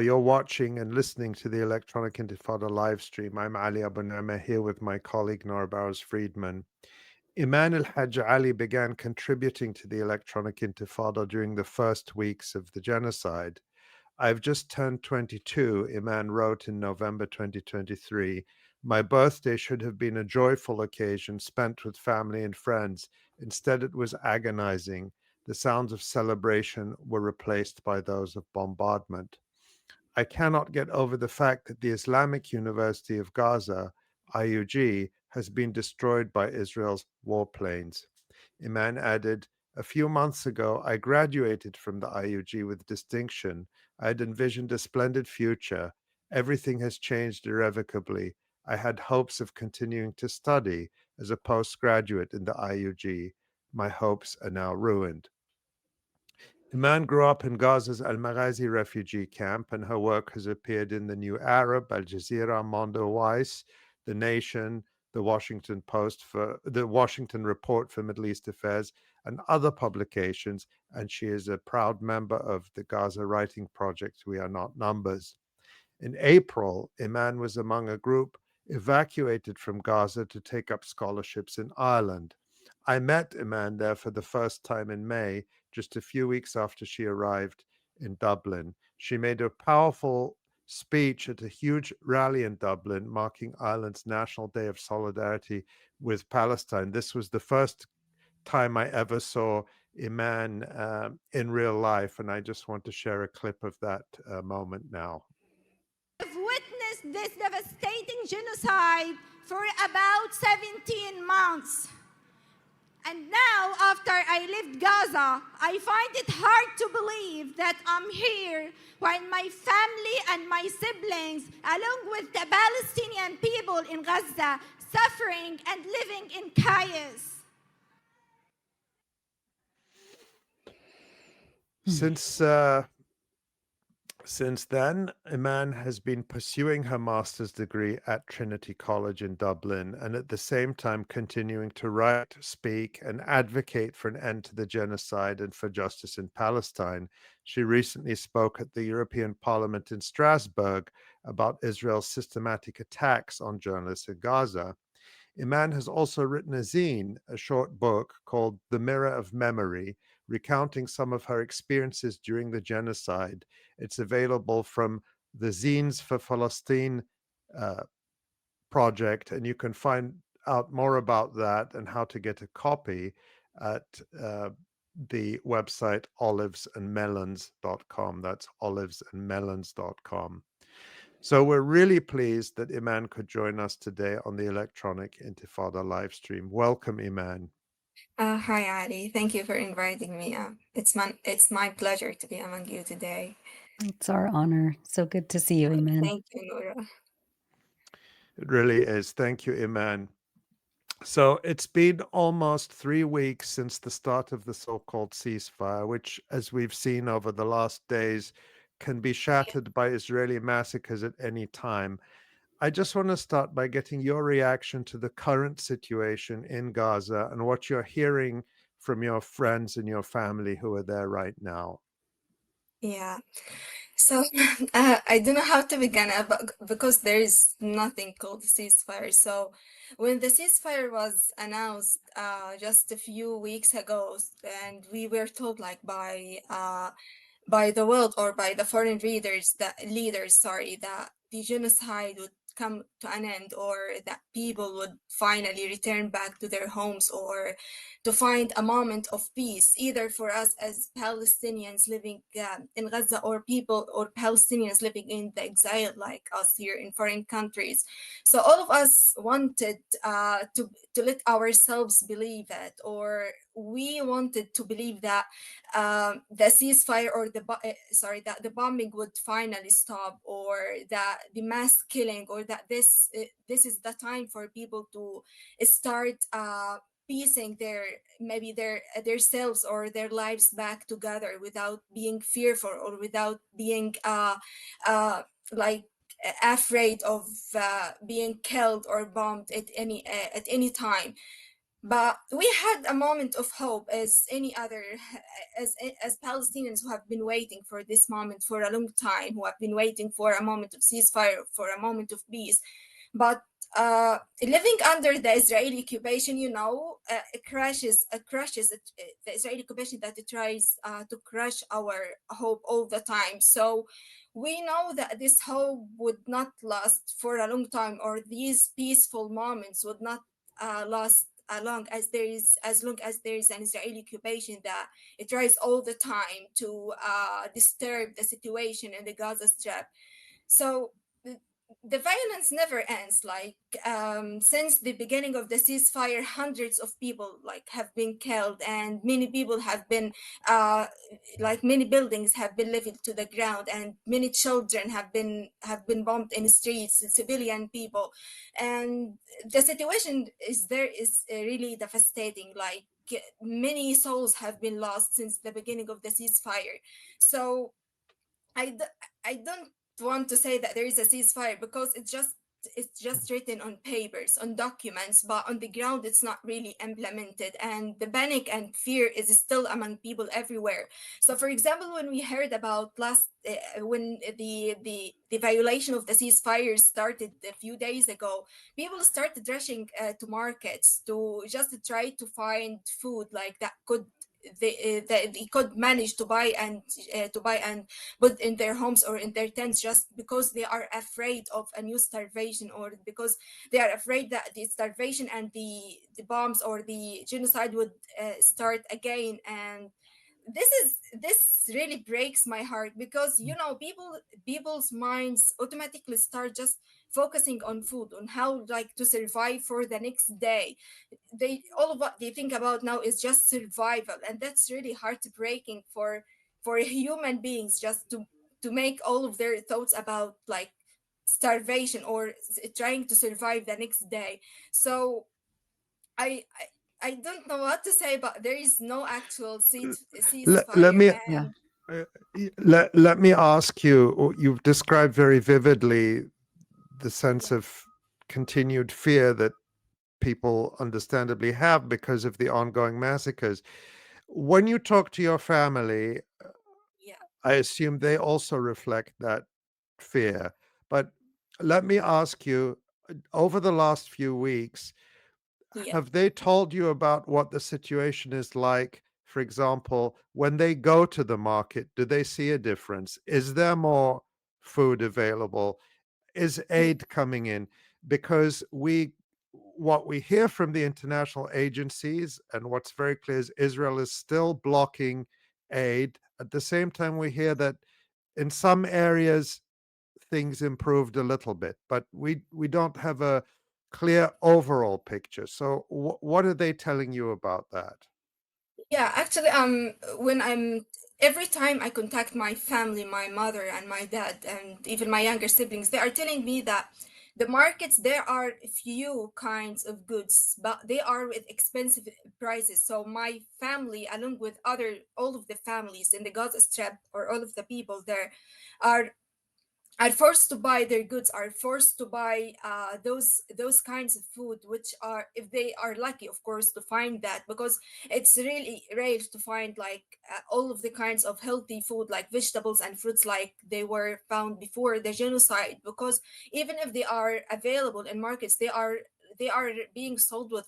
You're watching and listening to the Electronic Intifada live stream. I'm Ali Abu Nama here with my colleague Nora Barros-Friedman. Eman Alhaj Ali began contributing to the Electronic Intifada during the first weeks of the genocide. I've just turned 22, Iman wrote in November 2023. My birthday should have been a joyful occasion spent with family and friends. Instead, it was agonizing. The sounds of celebration were replaced by those of bombardment. I cannot get over the fact that the Islamic University of Gaza, IUG, has been destroyed by Israel's warplanes. Iman added, a few months ago, I graduated from the IUG with distinction. I had envisioned a splendid future. Everything has changed irrevocably. I had hopes of continuing to study as a postgraduate in the IUG. My hopes are now ruined. Iman grew up in Gaza's Al-Maghazi refugee camp, and her work has appeared in the New Arab, Al Jazeera, Mondo Weiss, The Nation, the Washington Post, for the Washington Report for Middle East Affairs, and other publications. And she is a proud member of the Gaza Writing Project, We Are Not Numbers. In April, Iman was among a group evacuated from Gaza to take up scholarships in Ireland. I met Iman there for the first time in May, just a few weeks after she arrived in Dublin. She made a powerful speech at a huge rally in Dublin, marking Ireland's National Day of Solidarity with Palestine. This was the first time I ever saw Iman in real life, and I just want to share a clip of that moment now. I've witnessed this devastating genocide for about 17 months. And now, after I left Gaza, I find it hard to believe that I'm here while my family and my siblings, along with the Palestinian people in Gaza, suffering and living in chaos. Since then, Iman has been pursuing her master's degree at Trinity College in Dublin and at the same time continuing to write, speak, and advocate for an end to the genocide and for justice in Palestine. She recently spoke at the European Parliament in Strasbourg about Israel's systematic attacks on journalists in Gaza. Iman has also written a zine, a short book called The Mirror of Memory, recounting some of her experiences during the genocide. It's available from the Zines for Falastin uh, project, and you can find out more about that and how to get a copy at the website olivesandmelons.com. That's olivesandmelons.com. So we're really pleased that Iman could join us today on the Electronic Intifada live stream. Welcome, Iman. Hi, Ali. Thank you for inviting me. It's my pleasure to be among you today. It's our honor. So good to see you, Eman. Thank you, Nora. It really is. Thank you, Iman. So it's been almost 3 weeks since the start of the so-called ceasefire, which, as we've seen over the last days, can be shattered by Israeli massacres at any time. I just want to start by getting your reaction to the current situation in Gaza and what you're hearing from your friends and your family who are there right now. Yeah. So I don't know how to begin because there is nothing called ceasefire. So when the ceasefire was announced just a few weeks ago, and we were told like by the world or by the foreign leaders, sorry, that the genocide would come to an end, or that people would finally return back to their homes, or to find a moment of peace, either for us as Palestinians living in Gaza, or people or Palestinians living in the exile like us here in foreign countries. So all of us wanted to let ourselves believe it, or we wanted to believe that the ceasefire or that the bombing would finally stop, or that the mass killing, or that this is the time for people to start piecing their selves or their lives back together without being fearful, or without being like afraid of being killed or bombed at any time. But we had a moment of hope as any other, as Palestinians who have been waiting for this moment for a long time, who have been waiting for a moment of ceasefire, for a moment of peace. But living under the Israeli occupation, it crushes the Israeli occupation, that it tries to crush our hope all the time. So we know that this hope would not last for a long time, or these peaceful moments would not last as long as there is an Israeli occupation that it tries all the time to disturb the situation in the Gaza Strip. So the violence never ends. Like since the beginning of the ceasefire, hundreds of people have been killed, and many people have been many buildings have been leveled to the ground, and many children have been bombed in the streets, civilian people. And the situation is really devastating. Like many souls have been lost since the beginning of the ceasefire. So I, d- I don't want to say that there is a ceasefire, because it's just written on papers, on documents, but on the ground it's not really implemented, and the panic and fear is still among people everywhere. So for example, when we heard about when the violation of the ceasefire started a few days ago, people started rushing to markets to just try to find food like they could manage to buy and put in their homes or in their tents, just because they are afraid of a new starvation, or because they are afraid that the starvation and the bombs or the genocide would start again. And this really breaks my heart, because people's minds automatically start just focusing on food, on how to survive for the next day. All of what they think about now is just survival, and that's really heartbreaking for human beings, just to make all of their thoughts about starvation or trying to survive the next day. So I don't know what to say, but there is no actual Let ceasefire. me Yeah. And let me ask you. You've described very vividly the sense yeah, of continued fear that people understandably have because of the ongoing massacres. When you talk to your family, yeah, I assume they also reflect that fear. But let me ask you, over the last few weeks, yeah. have they told you about what the situation is like? For example, when they go to the market, do they see a difference? Is there more food available? Is aid coming in? Because what we hear from the international agencies, and what's very clear, is Israel is still blocking aid. At the same time, we hear that in some areas things improved a little bit, but we don't have a clear overall picture. So what are they telling you about that? Yeah, actually, when every time I contact my family, my mother and my dad, and even my younger siblings, they are telling me that the markets, there are few kinds of goods, but they are with expensive prices. So my family, along with all of the families in the Gaza Strip, or all of the people there, are are forced to buy their goods, are forced to buy those kinds of food, which are, if they are lucky, of course, to find that, because it's really rare to find all of the kinds of healthy food, like vegetables and fruits, like they were found before the genocide. Because even if they are available in markets, they are being sold with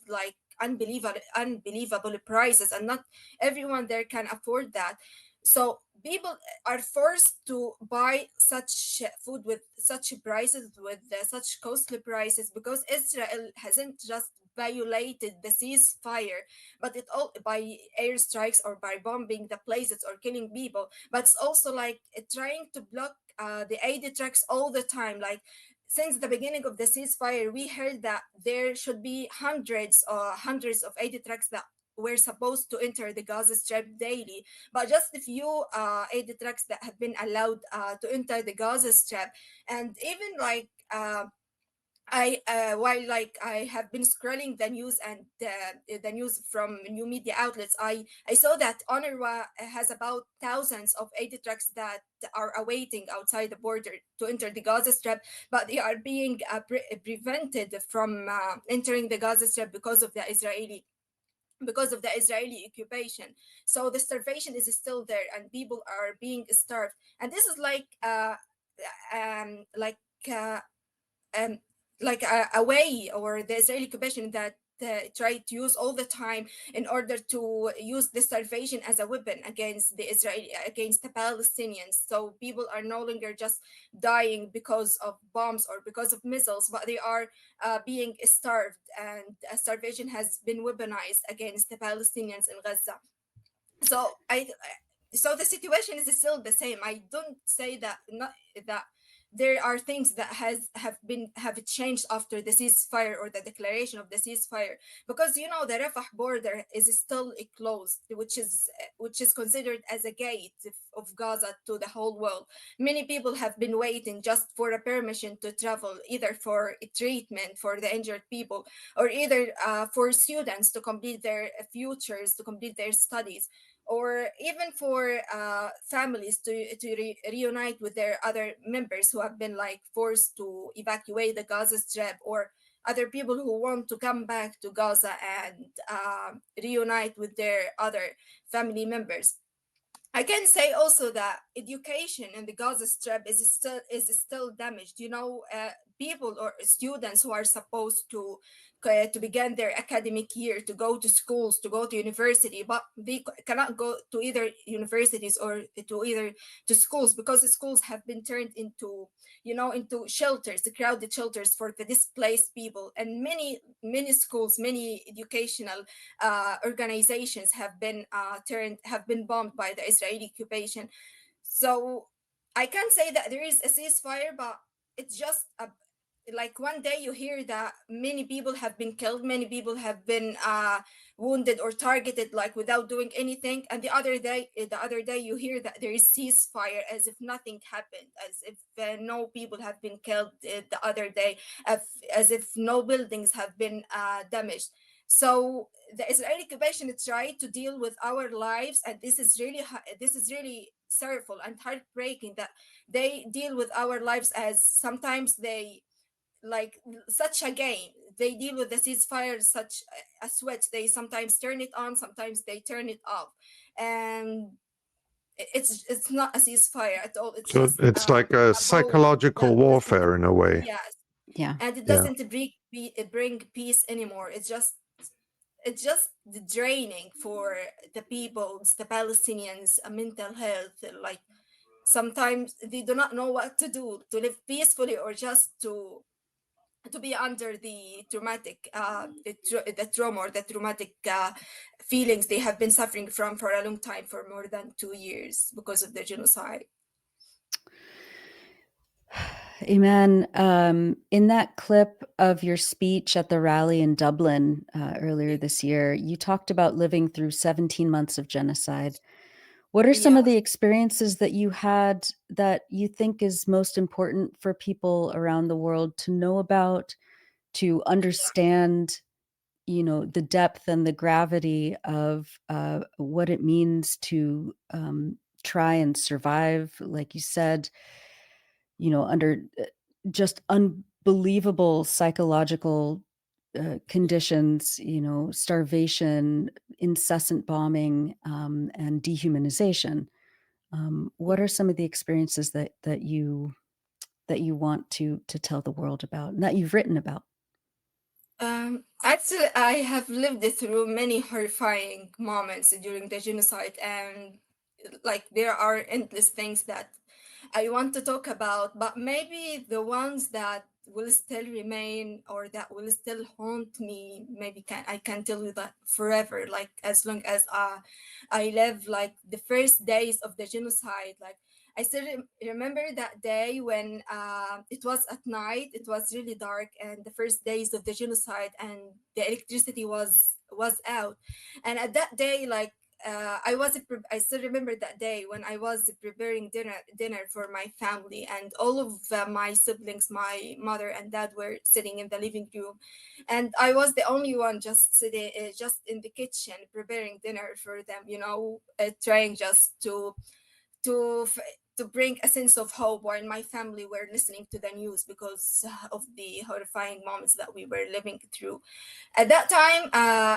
unbelievable prices, and not everyone there can afford that. So people are forced to buy such food with such prices, with such costly prices, because Israel hasn't just violated the ceasefire, but it all by airstrikes or by bombing the places or killing people, but it's also trying to block the aid trucks all the time. Like since the beginning of the ceasefire, we heard that there should be hundreds of aid trucks that were supposed to enter the Gaza Strip daily, but just a few aid trucks that have been allowed to enter the Gaza Strip. And even while I have been scrolling the news, and the news from new media outlets, I saw that UNRWA has about thousands of aid trucks that are awaiting outside the border to enter the Gaza Strip, but they are being prevented from entering the Gaza Strip because of the Israeli because of the Israeli occupation. So the starvation is still there, and people are being starved. And this is um, like uh, um, a way, or the Israeli occupation that try to use all the time in order to use the starvation as a weapon against the Palestinians. So people are no longer just dying because of bombs or because of missiles, but they are being starved, and starvation has been weaponized against the Palestinians in Gaza. So so the situation is still the same. I don't say that not that there are things that have changed after the ceasefire or the declaration of the ceasefire, because the Rafah border is still closed, which is considered as a gate of Gaza to the whole world. Many people have been waiting just for a permission to travel, either for treatment for the injured people, or either for students to complete their futures, to complete their studies, or even for families to reunite with their other members who have been forced to evacuate the Gaza Strip, or other people who want to come back to Gaza and reunite with their other family members. I can say also that education in the Gaza Strip is still damaged. People or students who are supposed to begin their academic year, to go to schools, to go to university, but they cannot go to either universities or to schools, because the schools have been turned into shelters, the crowded shelters for the displaced people. And many schools, many educational organizations have been bombed by the Israeli occupation. So I can't say that there is a ceasefire, but it's just like one day you hear that many people have been killed, many people have been wounded or targeted, without doing anything, and the other day you hear that there is ceasefire, as if nothing happened, as if no people have been killed the other day, as if no buildings have been damaged. So the Israeli occupation tried to deal with our lives, and this is really sorrowful and heartbreaking that they deal with our lives as sometimes they like such a game. They deal with the ceasefire such a switch. They sometimes turn it on, sometimes they turn it off, and it's not a ceasefire at all. It's So just it's like a a pause psychological that doesn't. warfare in a way. Yes, Yeah. and it Yeah. doesn't bring peace anymore. It's just draining for the Palestinians' mental health. Like sometimes they do not know what to do to live peacefully, or just to be under the trauma, or the traumatic feelings they have been suffering from for a long time, for more than 2 years, because of the genocide. Iman, in that clip of your speech at the rally in Dublin earlier this year, you talked about living through 17 months of genocide. What are some Yeah. of the experiences that you had that you think is most important for people around the world to know about, to understand, the depth and the gravity of what it means to try and survive, like you said, under just unbelievable psychological conditions, starvation, incessant bombing, and dehumanization. What are some of the experiences that you want to tell the world about and that you've written about? Actually, I have lived through many horrifying moments during the genocide, and there are endless things that I want to talk about, but maybe the ones that will still remain, or that will still haunt me, maybe I can tell you that forever, as long as I live, the first days of the genocide. I still remember that day when it was at night, it was really dark, and the first days of the genocide, and the electricity was out. And at that day, I still remember that day when I was preparing dinner for my family, and all of my siblings, my mother and dad, were sitting in the living room, and I was the only one just sitting, just in the kitchen preparing dinner for them. Trying just to to bring a sense of hope while my family were listening to the news because of the horrifying moments that we were living through. At that time,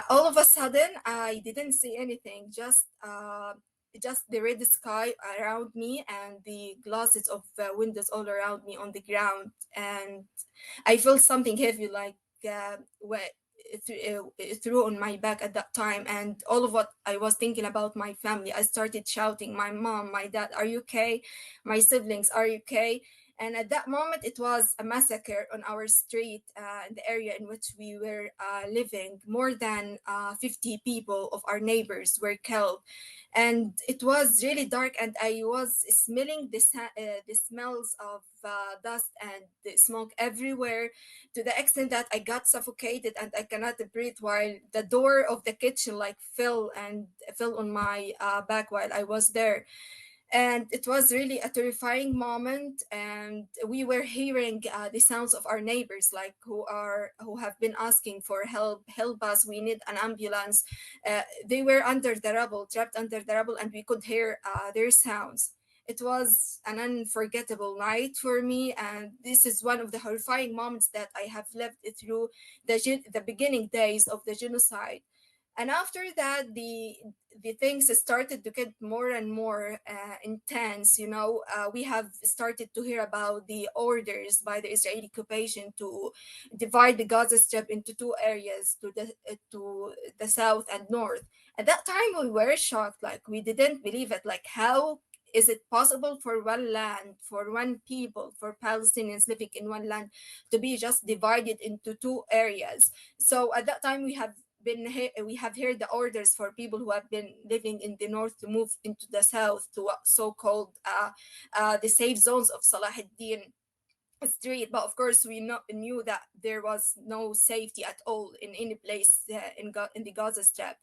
all of a sudden, I didn't see anything, just the red sky around me and the glasses of windows all around me on the ground. And I felt something heavy, like wet threw on my back at that time. And all of what I was thinking about my family, I started shouting, my mom, my dad, are you okay? My siblings, are you okay? And at that moment, it was a massacre on our street in the area in which we were living. More than 50 people of our neighbors were killed. And it was really dark, and I was smelling the smells of dust and the smoke everywhere, to the extent that I got suffocated and I cannot breathe, while the door of the kitchen like fell on my back while I was there. And it was really a terrifying moment, and we were hearing the sounds of our neighbors, like who have been asking for help us, we need an ambulance. They were under the rubble, trapped under the rubble, and we could hear their sounds. It was an unforgettable night for me, and this is one of the horrifying moments that I have lived through the beginning days of the genocide. And after that, the things started to get more and more intense. We have started to hear about the orders by the Israeli occupation to divide the Gaza Strip into two areas, to the south and north. At that time, we were shocked, like we didn't believe it. Like, how is it possible for one land, for one people, for Palestinians living in one land, to be just divided into two areas? So at that time, we have heard the orders for people who have been living in the north to move into the south, to what so-called the safe zones of Salahuddin street. But of course, we knew that there was no safety at all in any place in the Gaza Strip.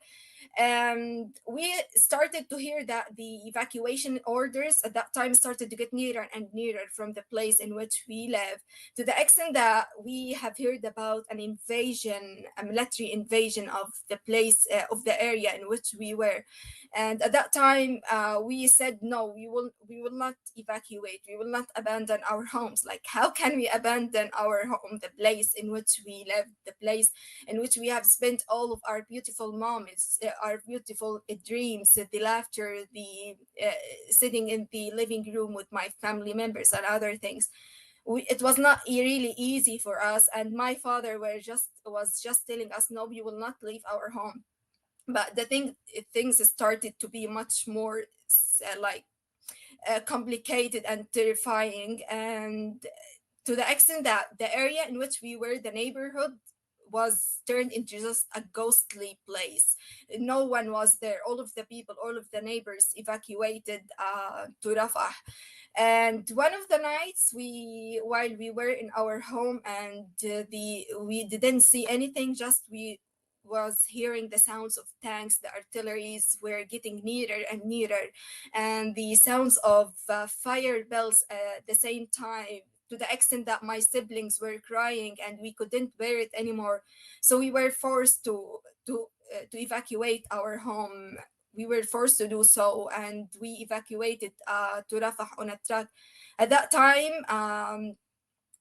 And we started to hear that the evacuation orders at that time started to get nearer and nearer from the place in which we live, to the extent that we have heard about an invasion, a military invasion of the place, of the area in which we were. And at that time, we said, no, we will not evacuate, we will not abandon our homes. Like, how can we abandon our home, the place in which we live, the place in which we have spent all of our beautiful moments, our beautiful dreams, the laughter, the sitting in the living room with my family members and other things. It was not really easy for us, and my father was just telling us, no, we will not leave our home. But things started to be much more like complicated and terrifying, and to the extent that the area in which we were, the neighborhood, was turned into just a ghostly place. No one was there. All of the people, all of the neighbors evacuated to Rafah. And one of the nights, while we were in our home, and we didn't see anything, just we was hearing the sounds of tanks, the artilleries were getting nearer and nearer, and the sounds of fire bells at the same time, to the extent that my siblings were crying and we couldn't bear it anymore. So we were forced to evacuate our home. We were forced to do so, and we evacuated to Rafah on a truck. At that time,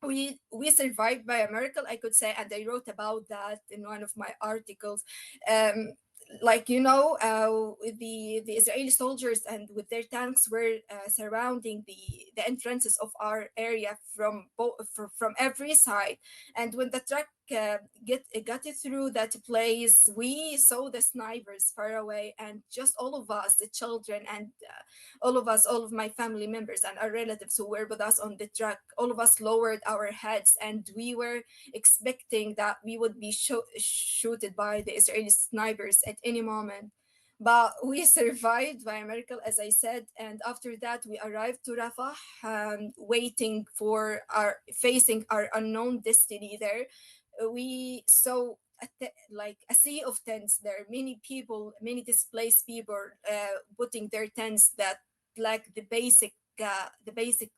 we survived by a miracle, I could say, and I wrote about that in one of my articles. um, like, the Israeli soldiers and with their tanks were surrounding the entrances of our area from every side. And when the truck got it through that place, we saw the snipers far away, and just all of us, the children, and all of my family members and our relatives who were with us on the truck, all of us lowered our heads, and we were expecting that we would be shooted by the Israeli snipers at any moment. But we survived by a miracle, as I said. And after that, we arrived to Rafah, waiting for facing our unknown destiny there. We saw like a sea of tents there. Many people, many displaced people, putting their tents that, like, the basic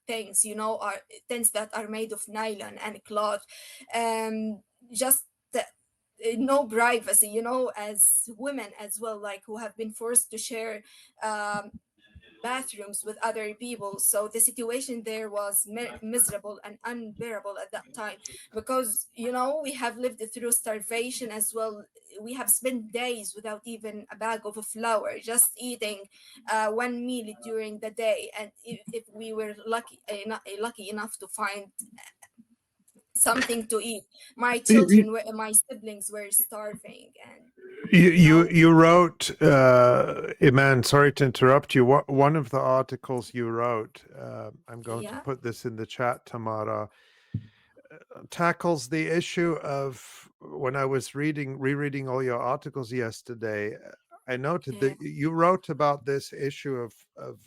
things, are tents that are made of nylon and cloth. Just no privacy, as women as well, like, who have been forced to share um, bathrooms with other people. So the situation there was miserable and unbearable at that time, because we have lived through starvation as well. We have spent days without even a bag of flour, just eating one meal during the day. And if we were lucky enough to find something to eat, my siblings were starving. And You wrote, Iman, sorry to interrupt you. One of the articles you wrote, I'm going to yeah, put this in the chat, Tamara, tackles the issue of, when I was rereading all your articles yesterday, I noted yeah, that you wrote about this issue of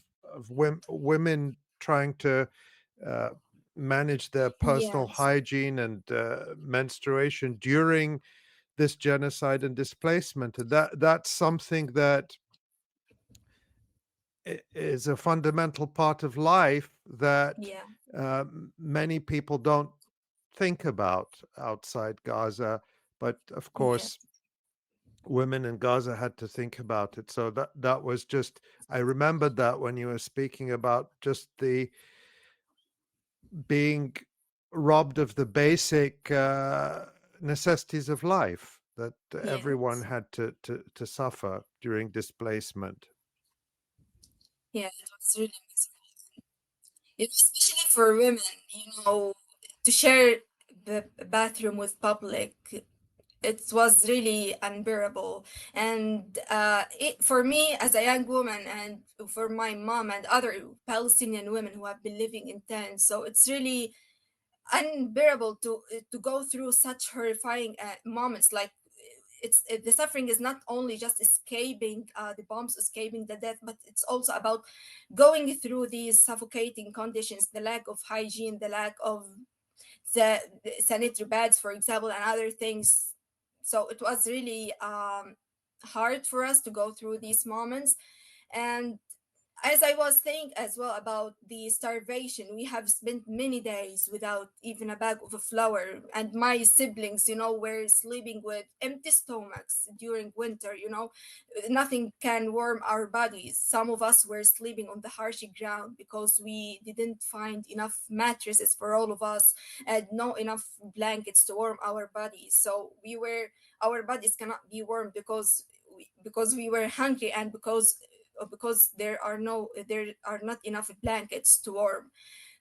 women trying to uh, manage their personal yes, hygiene and menstruation during this genocide and displacement. And that's something that is a fundamental part of life that yeah, many people don't think about outside Gaza. But of yeah, course, women in Gaza had to think about it. So that was just, I remembered that when you were speaking about just the being robbed of the basic necessities of life that everyone yes, had to suffer during displacement. yeah. It was really amazing. Especially for women, to share the bathroom with public, it was really unbearable. And for me as a young woman, and for my mom and other Palestinian women who have been living in tents, so it's really unbearable to go through such horrifying moments. Like, the suffering is not only just escaping the bombs, escaping the death, but it's also about going through these suffocating conditions, the lack of hygiene, the lack of the sanitary pads, for example, and other things. So it was really hard for us to go through these moments. And as I was saying as well about the starvation, we have spent many days without even a bag of flour. And my siblings, were sleeping with empty stomachs during winter. Nothing can warm our bodies. Some of us were sleeping on the harsh ground because we didn't find enough mattresses for all of us, and no enough blankets to warm our bodies. So our bodies cannot be warm because we were hungry, and because there are not enough blankets to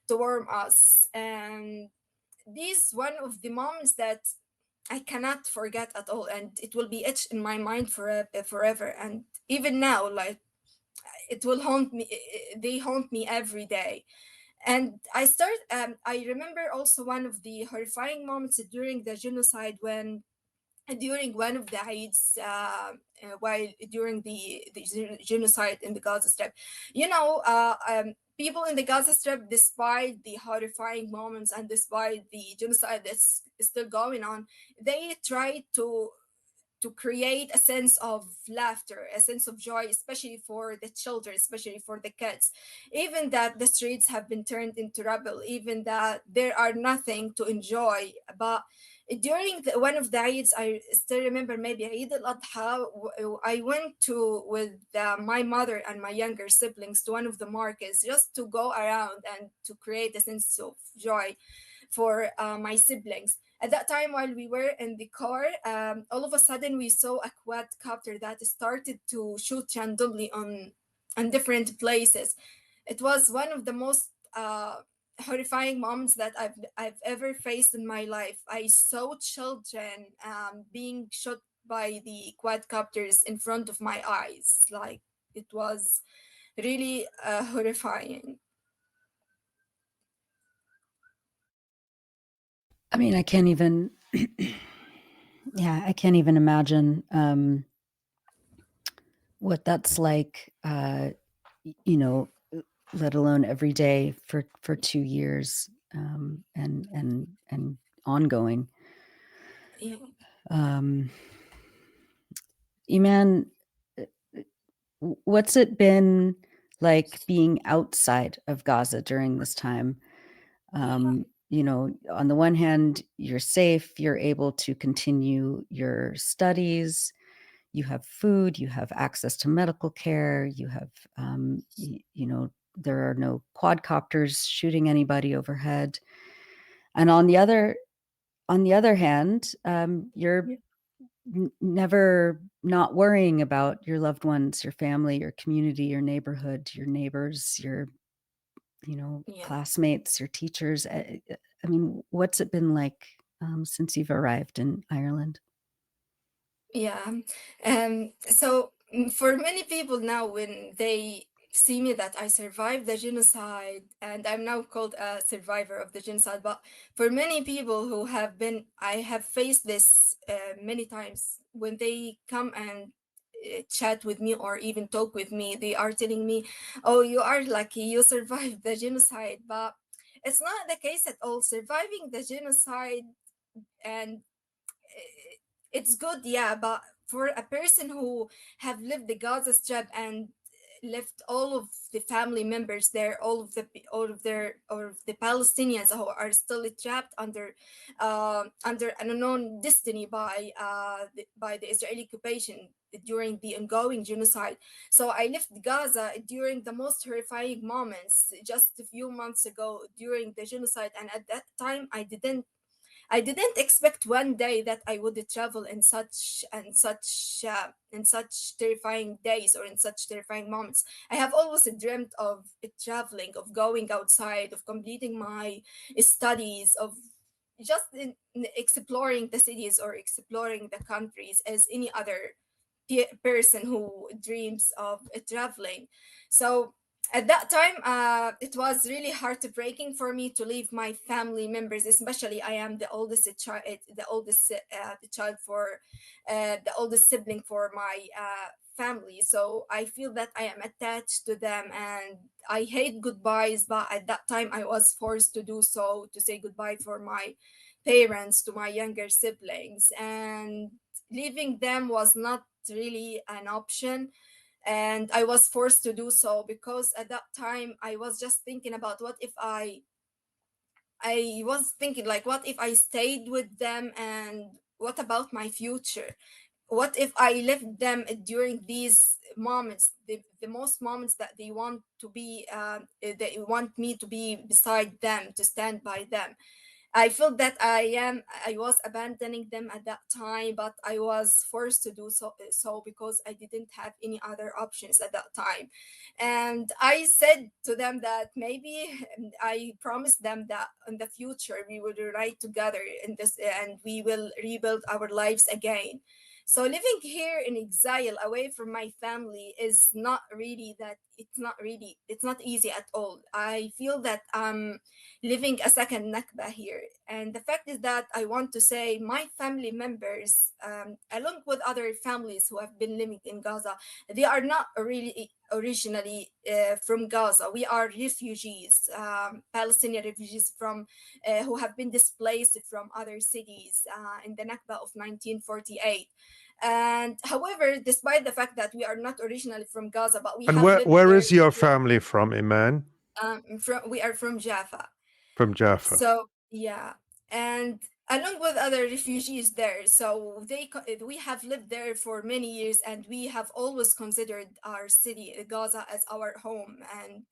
warm us. And this one of the moments that I cannot forget at all, and it will be etched in my mind forever. And even now, like, it will haunt me. They haunt me every day. And I remember also one of the horrifying moments during the genocide, when during one of the Eids, while during the genocide in the Gaza Strip, people in the Gaza Strip, despite the horrifying moments and despite the genocide that's still going on, they try to create a sense of laughter, a sense of joy, especially for the children, especially for the kids. Even that the streets have been turned into rubble, even that there are nothing to enjoy. But during one of the Eids, I still remember, maybe Eid al-Adha, I went with my mother and my younger siblings to one of the markets, just to go around and to create a sense of joy for my siblings. At that time, while we were in the car, all of a sudden we saw a quadcopter that started to shoot randomly on different places. It was one of the most horrifying moments that I've ever faced in my life. I saw children being shot by the quadcopters in front of my eyes. Like, it was really horrifying. I mean, I can't even, yeah, I can't even imagine what that's like, let alone every day for 2 years, and ongoing. Yeah. Iman, what's it been like being outside of Gaza during this time? On the one hand, you're safe, you're able to continue your studies, you have food, you have access to medical care, you have, there are no quadcopters shooting anybody overhead. And on the other hand, you're never not worrying about your loved ones, your family, your community, your neighborhood, your neighbors, your Yeah. classmates, your teachers. I mean, what's it been like since you've arrived in Ireland? Yeah. So for many people now, when they see me that I survived the genocide and I'm now called a survivor of the genocide, but for many people who have been, I have faced this many times when they come and chat with me or even talk with me, they are telling me, "Oh, you are lucky, you survived the genocide." But it's not the case at all. Surviving the genocide and it's good, yeah, but for a person who have lived the Gaza Strip and left all of the family members there, all of the Palestinians who are still trapped under an unknown destiny by the Israeli occupation during the ongoing genocide. So I left Gaza during the most horrifying moments just a few months ago during the genocide, and at that time I didn't expect one day that I would travel in such terrifying days or in such terrifying moments. I have always dreamt of traveling, of going outside, of completing my studies, of just exploring the cities or exploring the countries as any other person who dreams of traveling. So at that time, it was really heartbreaking for me to leave my family members, especially I am the oldest child, the child for the oldest sibling for my family. So I feel that I am attached to them, and I hate goodbyes. But at that time, I was forced to do so, to say goodbye for my parents, to my younger siblings, and leaving them was not really an option, and I was forced to do so because at that time I was just thinking about I was thinking like what if I stayed with them, and what about my future? What if I left them during these moments, the most moments that they want to be they want me to be beside them, to stand by them? I felt that I was abandoning them at that time, but I was forced to do so because I didn't have any other options at that time. And I said to them that maybe I promised them that in the future we will unite together in this and we will rebuild our lives again. So living here in exile away from my family is not really that it's not easy at all. I feel that living a second Nakba here. And the fact is that I want to say my family members, along with other families who have been living in Gaza, they are not really originally from Gaza. We are refugees, Palestinian refugees from who have been displaced from other cities in the Nakba of 1948. And however, despite the fact that we are not originally from Gaza, but we And have lived where there is your family from, Iman? we are from Jaffa. From Jaffa. So yeah, and along with other refugees there, so we have lived there for many years, and we have always considered our city, Gaza, as our home, and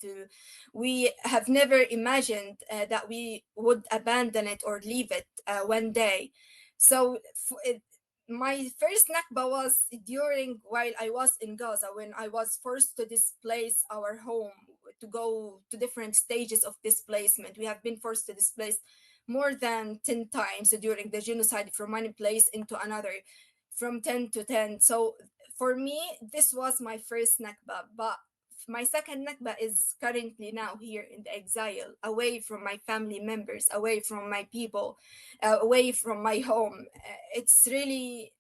we have never imagined that we would abandon it or leave it one day. So my first Nakba was during while I was in Gaza, when I was forced to displace our home, to go to different stages of displacement. We have been forced to displace more than 10 times during the genocide, from one place into another, from 10 to 10. So for me, this was my first Nakba. But my second Nakba is currently now here in the exile, away from my family members, away from my people, away from my home. It's really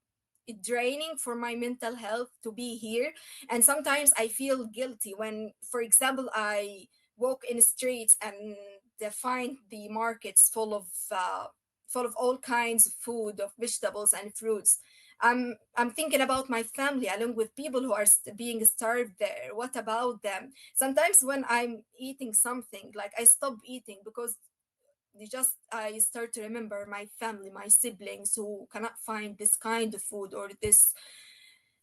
draining for my mental health to be here, and sometimes I feel guilty when, for example, I walk in the streets and they find the markets full of all kinds of food, of vegetables and fruits. I'm thinking about my family, along with people who are being starved there. What about them? Sometimes when I'm eating something, like I stop eating because I start to remember my family, my siblings who cannot find this kind of food or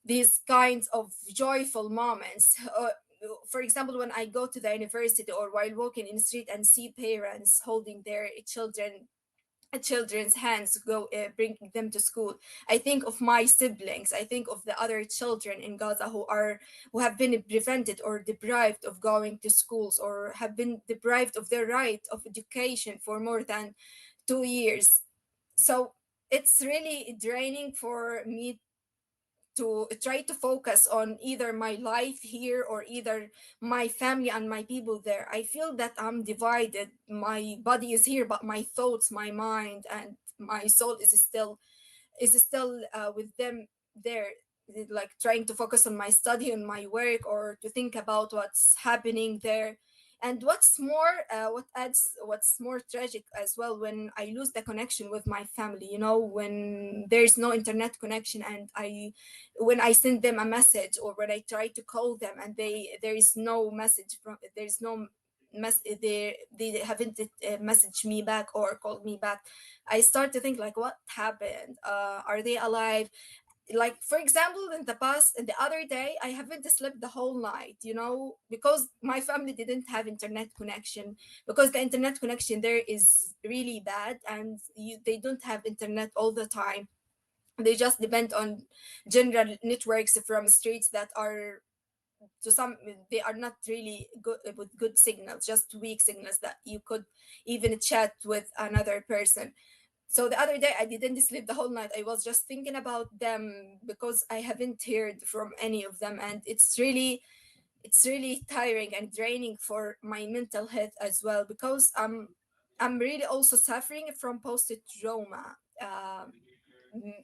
these kinds of joyful moments. For example, when I go to the university or while walking in the street and see parents holding their children's hands, go bring them to school, I think of my siblings, I think of the other children in Gaza who have been prevented or deprived of going to schools, or have been deprived of their right of education for more than 2 years. So it's really draining for me to try to focus on either my life here or either my family and my people there. I feel that I'm divided. My body is here, but my thoughts, my mind, and my soul is still with them there, like trying to focus on my study and my work, or to think about what's happening there. And what's more tragic as well, when I lose the connection with my family, when there's no internet connection, and when I send them a message, or when I try to call them and there is no message from there's no they haven't messaged me back or called me back. I start to think like, what happened? Are they alive? Like, for example, in the other day, I haven't slept the whole night, because my family didn't have internet connection, because the internet connection there is really bad, and they don't have internet all the time. They just depend on general networks from streets that are, to some, they are not really good with good signals, just weak signals that you could even chat with another person. So the other day I didn't sleep the whole night. I was just thinking about them, because I haven't heard from any of them, and it's really tiring and draining for my mental health as well, because I'm really also suffering from post trauma. Mm,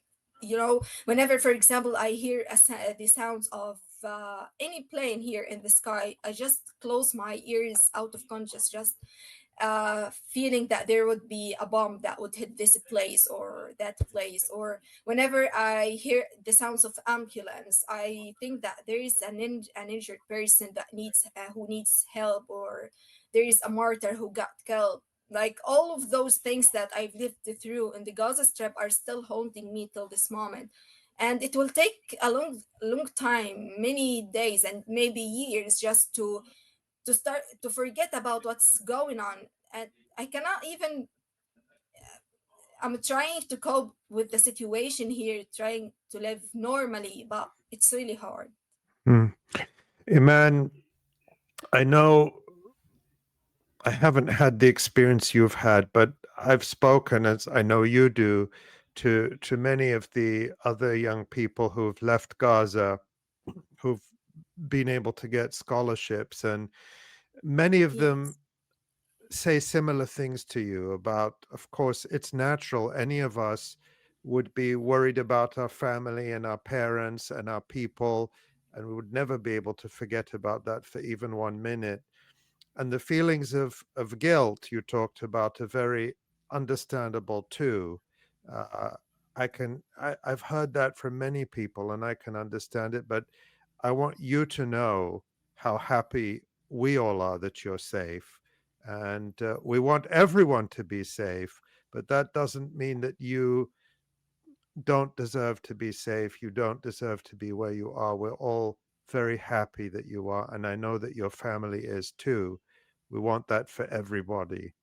Whenever, for example, I hear the sounds of any plane here in the sky, I just close my ears out of conscious, just feeling that there would be a bomb that would hit this place or that place. Or whenever I hear the sounds of ambulance, I think that there is an injured person that who needs help, or there is a martyr who got killed. Like, all of those things that I've lived through in the Gaza Strip are still haunting me till this moment. And it will take a long time, many days and maybe years, just to start to forget about what's going on. And I cannot even, I'm trying to cope with the situation here, trying to live normally, but it's really hard. Hmm. Iman, I know I haven't had the experience you've had, but I've spoken, as I know you do, to many of the other young people who've left Gaza, who've been able to get scholarships, and many of them Yes. say similar things to you about, of course, it's natural. Any of us would be worried about our family and our parents and our people, and we would never be able to forget about that for even 1 minute. And the feelings of guilt you talked about are very understandable too. Uh, I've heard that from many people, and I can understand it. But I want you to know how happy we all are that you're safe, and we want everyone to be safe. But that doesn't mean that you don't deserve to be safe. You don't deserve to be where you are. We're all very happy that you are. And I know that your family is too. We want that for everybody.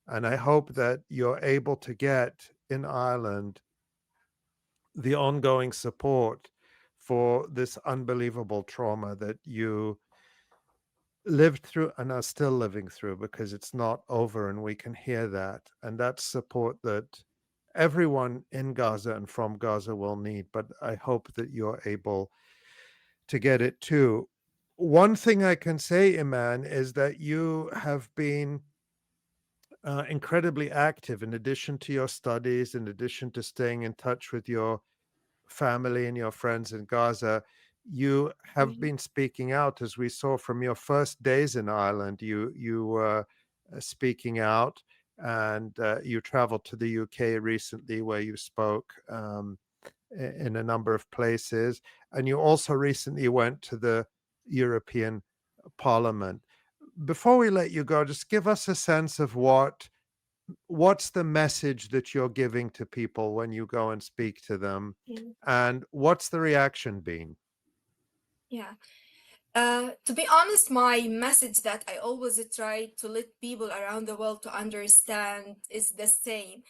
And I hope that you're able to get in Ireland the ongoing support for this unbelievable trauma that you lived through and are still living through, because it's not over and we can hear that. And that's support that everyone in Gaza and from Gaza will need. But I hope that you're able to get it too. One thing I can say, Iman, is that you have been incredibly active in addition to your studies, in addition to staying in touch with your family and your friends in Gaza. You have Mhm. been speaking out, as we saw from your first days in Ireland. You were speaking out, and you traveled to the UK recently, where you spoke in a number of places, and you also recently went to the European Parliament. Before we let you go, just give us a sense of what's the message that you're giving to people when you go and speak to them, Mhm. and what's the reaction been? Yeah. To be honest, my message that I always try to let people around the world to understand is the same.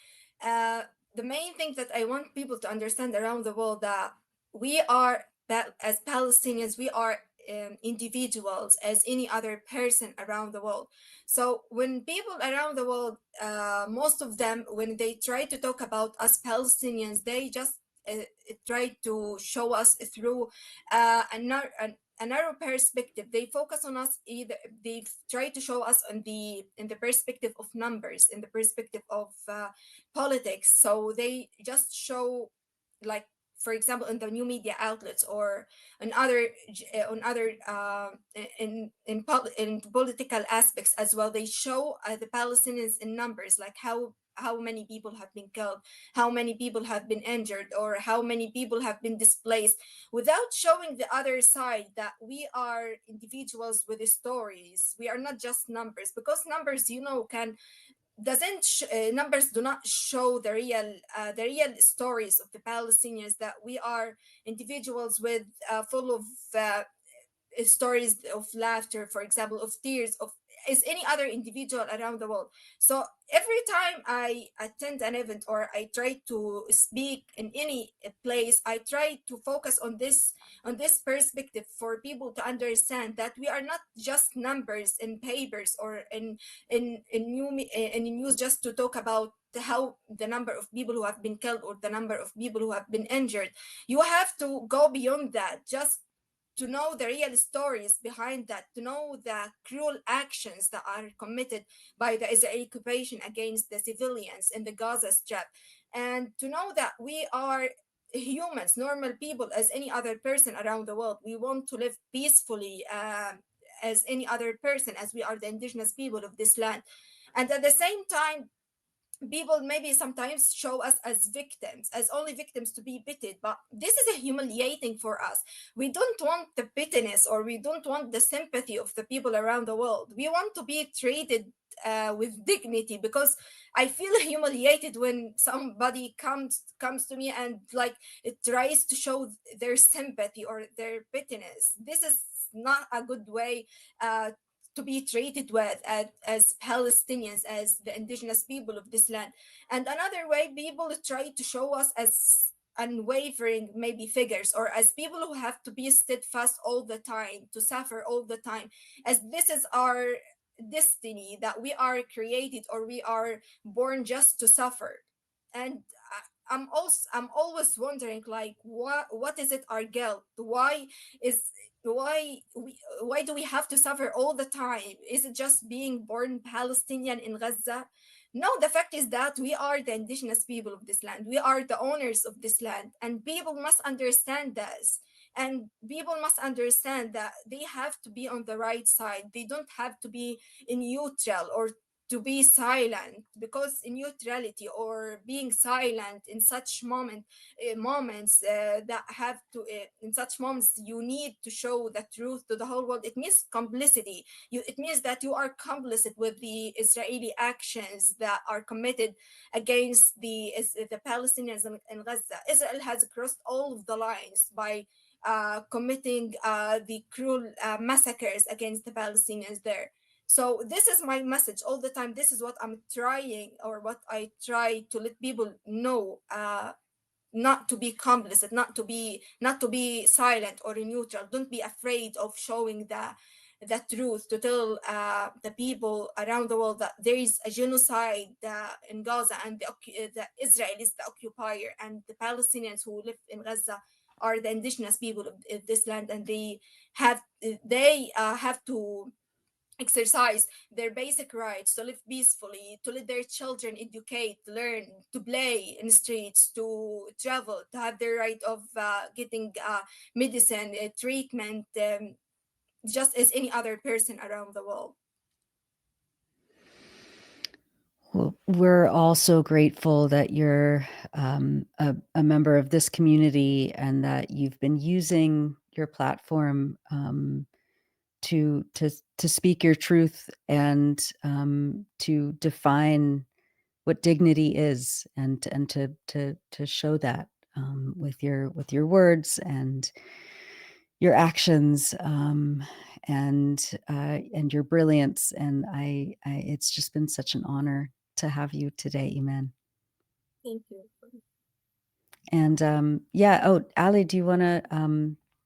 Uh, the main thing that I want people to understand around the world that we are, as Palestinians, we are individuals as any other person around the world. So when people around the world, most of them, when they try to talk about us Palestinians, they just try to show us through a narrow perspective. They focus on us, either they try to show us on in the perspective of numbers, in the perspective of politics. So they just show, like, for example, in the new media outlets or on other in political aspects as well, they show the Palestinians in numbers, like how many people have been killed, how many people have been injured, or how many people have been displaced, without showing the other side, that we are individuals with stories. We are not just numbers, because numbers, can doesn't numbers do not show the real stories of the Palestinians, that we are individuals with full of stories of laughter, for example, of tears, of as any other individual around the world. So every time I attend an event or I try to speak in any place, I try to focus on this perspective, for people to understand that we are not just numbers in papers or in news, just to talk about how the number of people who have been killed or the number of people who have been injured. You have to go beyond that, just to know the real stories behind that, to know the cruel actions that are committed by the Israeli occupation against the civilians in the Gaza Strip, and to know that we are humans, normal people, as any other person around the world. We want to live peacefully as any other person, as we are the indigenous people of this land. And at the same time, people maybe sometimes show us as victims, as only victims to be pitied, but this is humiliating for us. We don't want the bitterness, or we don't want the sympathy of the people around the world. We want to be treated with dignity, because I feel humiliated when somebody comes to me and, like, it tries to show their sympathy or their bitterness. This is not a good way to be treated with as Palestinians, as the indigenous people of this land. And another way, people try to show us as unwavering, maybe, figures, or as people who have to be steadfast all the time, to suffer all the time, as this is our destiny, that we are created, or we are born just to suffer. And I'm always wondering, like, what is it, our guilt? Is why do we have to suffer all the time? Is it just being born Palestinian in Gaza? No, the fact is that we are the indigenous people of this land. We are the owners of this land, and people must understand this. And people must understand that they have to be on the right side. They don't have to be in neutral, or to be silent, because in neutrality or being silent in such moments that have to in such moments, you need to show the truth to the whole world. It means complicity. It means that you are complicit with the Israeli actions that are committed against the Palestinians in Gaza. Israel has crossed all of the lines by committing the cruel massacres against the Palestinians there. So this is my message all the time. This is what I'm trying, or what I try to let people know. Not to be complicit, not to be silent or neutral. Don't be afraid of showing the truth, to tell the people around the world that there is a genocide in Gaza, and the Israel is the occupier, and the Palestinians who live in Gaza are the indigenous people of this land, and they have to exercise their basic rights to live peacefully, to let their children educate, learn, to play in the streets, to travel, to have their right of getting medicine, treatment, just as any other person around the world. Well, we're all so grateful that you're a member of this community, and that you've been using your platform to speak your truth, and to define what dignity is, and to show that with your words and your actions, and your brilliance. And it's just been such an honor to have you today, Iman. Thank you. And yeah, oh, Ali, do you want to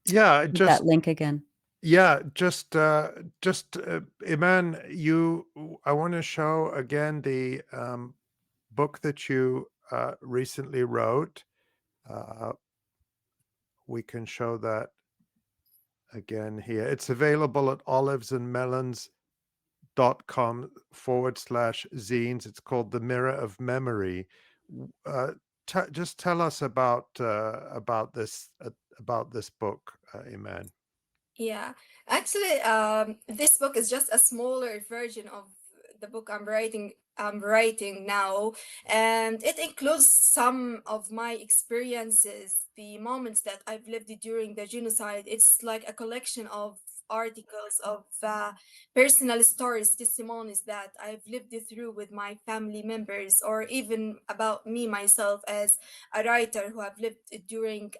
Yeah, put just that link again? yeah, just Iman, I want to show again the book that you recently wrote. Uh, we can show that again here. It's available at olivesandmelons.com/zines. It's called The Mirror of Memory. Just tell us about this book, Iman. Yeah, actually, this book is just a smaller version of the book I'm writing now, and it includes some of my experiences, the moments that I've lived during the genocide. It's like a collection of articles of personal stories, testimonies that I've lived through with my family members, or even about me myself as a writer who have lived during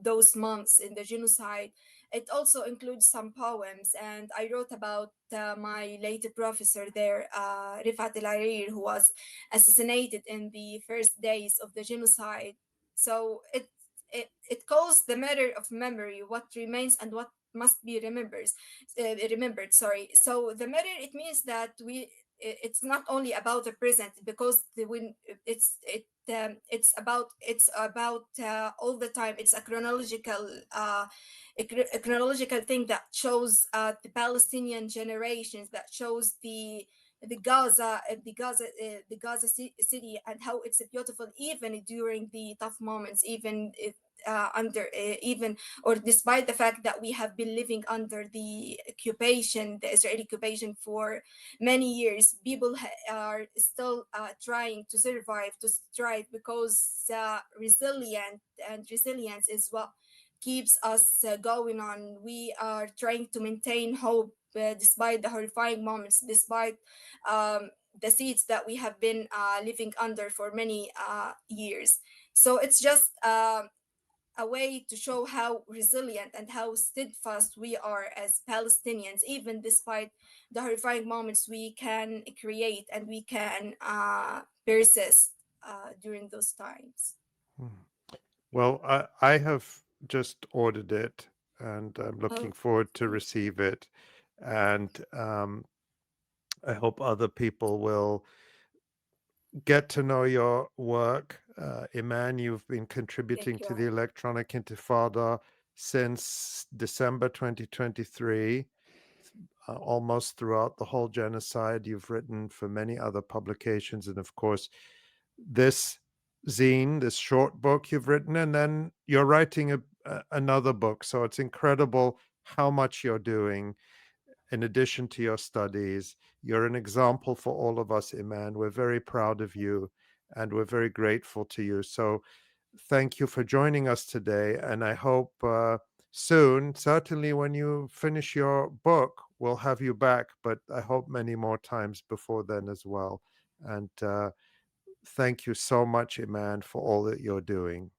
those months in the genocide. It also includes some poems, and I wrote about my late professor there, 𝐓𝐡𝐿 Ali, who was assassinated in the first days of the genocide. So it calls the matter of memory, what remains and what must be remembered. Sorry. So the matter, it means that it's not only about the present, because when it's about all the time. It's a chronological thing that shows the Palestinian generations, that shows the Gaza city, and how it's beautiful even during the tough moments, even if under even or despite the fact that we have been living under the Israeli occupation for many years. People are still trying to survive, to strive, because resilience is what keeps us going on. We are trying to maintain hope despite the horrifying moments, despite the seeds that we have been living under for many years. So it's just a way to show how resilient and how steadfast we are as Palestinians, even despite the horrifying moments we can create and we can persist during those times. Hmm. Well, I have just ordered it, and I'm looking Oh, forward to thank you. receive it. And I hope other people will get to know your work. Iman, you've been contributing Thank you. to the Electronic Intifada since December 2023, almost throughout the whole genocide. You've written for many other publications, and of course, this zine, this short book you've written, and then you're writing another book. So it's incredible how much you're doing in addition to your studies. You're an example for all of us, Iman. We're very proud of you and we're very grateful to you. So thank you for joining us today. And I hope soon, certainly when you finish your book, we'll have you back, but I hope many more times before then as well. And thank you so much, Iman, for all that you're doing.